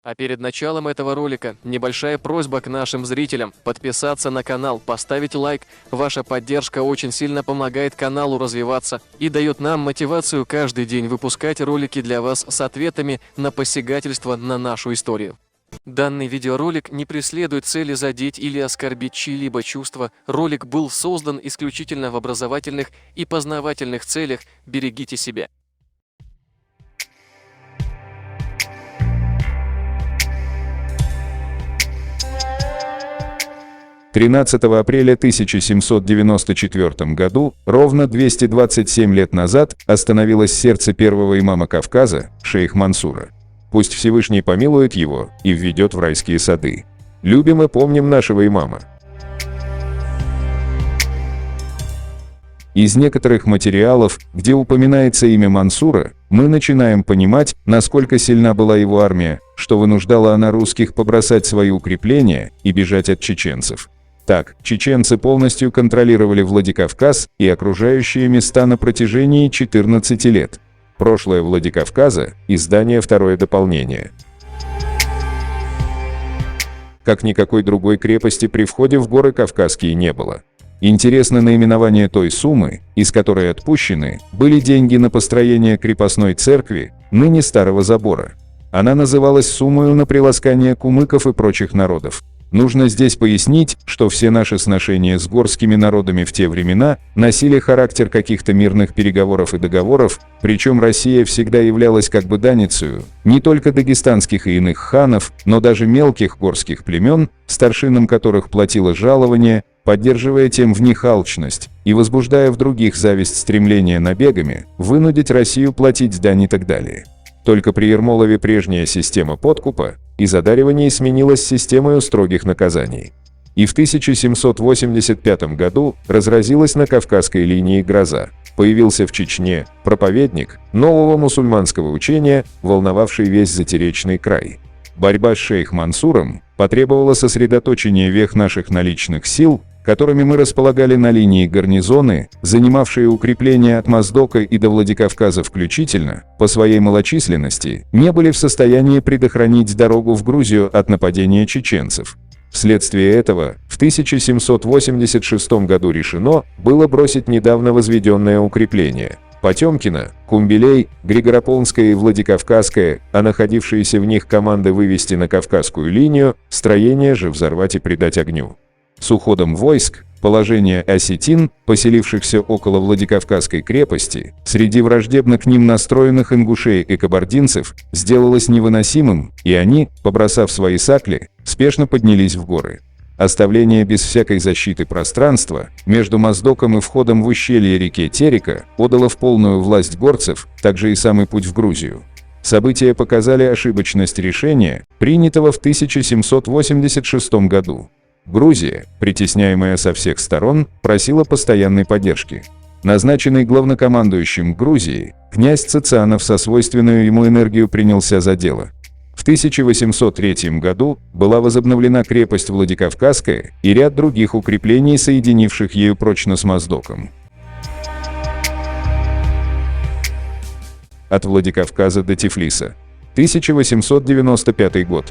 А перед началом этого ролика небольшая просьба к нашим зрителям подписаться на канал, поставить лайк. Ваша поддержка очень сильно помогает каналу развиваться и дает нам мотивацию каждый день выпускать ролики для вас с ответами на посягательство на нашу историю. Данный видеоролик не преследует цели задеть или оскорбить чьи-либо чувства. Ролик был создан исключительно в образовательных и познавательных целях. Берегите себя. 13 апреля 1794 году, ровно 227 лет назад, остановилось сердце первого имама Кавказа, шейх Мансура. Пусть Всевышний помилует его и введет в райские сады. Любим и помним нашего имама. Из некоторых материалов, где упоминается имя Мансура, мы начинаем понимать, насколько сильна была его армия, что вынуждала она русских побросать свои укрепления и бежать от чеченцев. Так, чеченцы полностью контролировали Владикавказ и окружающие места на протяжении 14 лет. Прошлое Владикавказа, издание второе дополнение. Как никакой другой крепости при входе в горы Кавказские не было. Интересно наименование той суммы, из которой отпущены были деньги на построение крепостной церкви, ныне Старого Забора. Она называлась суммою на приласкание кумыков и прочих народов. Нужно здесь пояснить, что все наши сношения с горскими народами в те времена носили характер каких-то мирных переговоров и договоров, причем Россия всегда являлась как бы даницею не только дагестанских и иных ханов, но даже мелких горских племен, старшинам которых платила жалование, поддерживая тем в них алчность и возбуждая в других зависть стремления набегами, вынудить Россию платить дань и так далее. Только при Ермолове прежняя система подкупа и задариваний сменилась системой строгих наказаний. И в 1785 году разразилась на Кавказской линии гроза. Появился в Чечне проповедник нового мусульманского учения, волновавший весь затеречный край. Борьба с шейх Мансуром потребовала сосредоточения всех наших наличных сил, которыми мы располагали на линии гарнизоны, занимавшие укрепления от Моздока и до Владикавказа включительно, по своей малочисленности, не были в состоянии предохранить дорогу в Грузию от нападения чеченцев. Вследствие этого, в 1786 году решено было бросить недавно возведенное укрепление Потемкино, Кумбелей, Григорополнское и Владикавказское, а находившиеся в них команды вывести на Кавказскую линию, строение же взорвать и предать огню. С уходом войск, положение осетин, поселившихся около Владикавказской крепости, среди враждебно к ним настроенных ингушей и кабардинцев, сделалось невыносимым, и они, побросав свои сакли, спешно поднялись в горы. Оставление без всякой защиты пространства между Моздоком и входом в ущелье реки Терека отдало в полную власть горцев, также и самый путь в Грузию. События показали ошибочность решения, принятого в 1786 году. Грузия, притесняемая со всех сторон, просила постоянной поддержки. Назначенный главнокомандующим Грузии, князь Цицианов со свойственной ему энергией принялся за дело. В 1803 году была возобновлена крепость Владикавказская и ряд других укреплений, соединивших ею прочно с Моздоком. От Владикавказа до Тифлиса. 1895 год.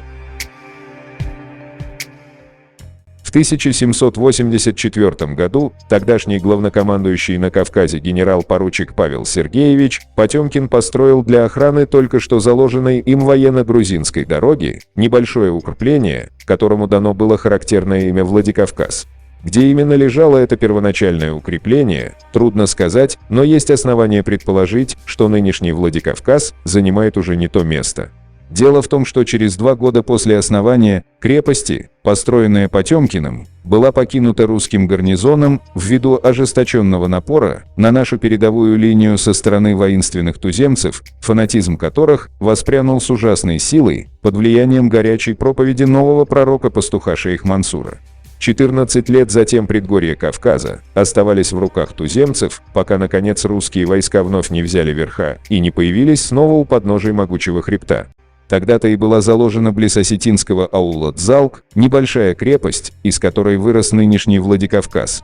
В 1784 году тогдашний главнокомандующий на Кавказе генерал-поручик Павел Сергеевич Потемкин построил для охраны только что заложенной им военно-грузинской дороги небольшое укрепление, которому дано было характерное имя Владикавказ. Где именно лежало это первоначальное укрепление, трудно сказать, но есть основания предположить, что нынешний Владикавказ занимает уже не то место. Дело в том, что через 2 года после основания крепости, построенная Потемкиным, была покинута русским гарнизоном ввиду ожесточенного напора на нашу передовую линию со стороны воинственных туземцев, фанатизм которых воспрянул с ужасной силой под влиянием горячей проповеди нового пророка-пастуха шейх Мансура. 14 лет затем предгорья Кавказа оставались в руках туземцев, пока, наконец, русские войска вновь не взяли верха и не появились снова у подножия могучего хребта. Тогда-то и была заложена близ осетинского аула Дзалк небольшая крепость, из которой вырос нынешний Владикавказ.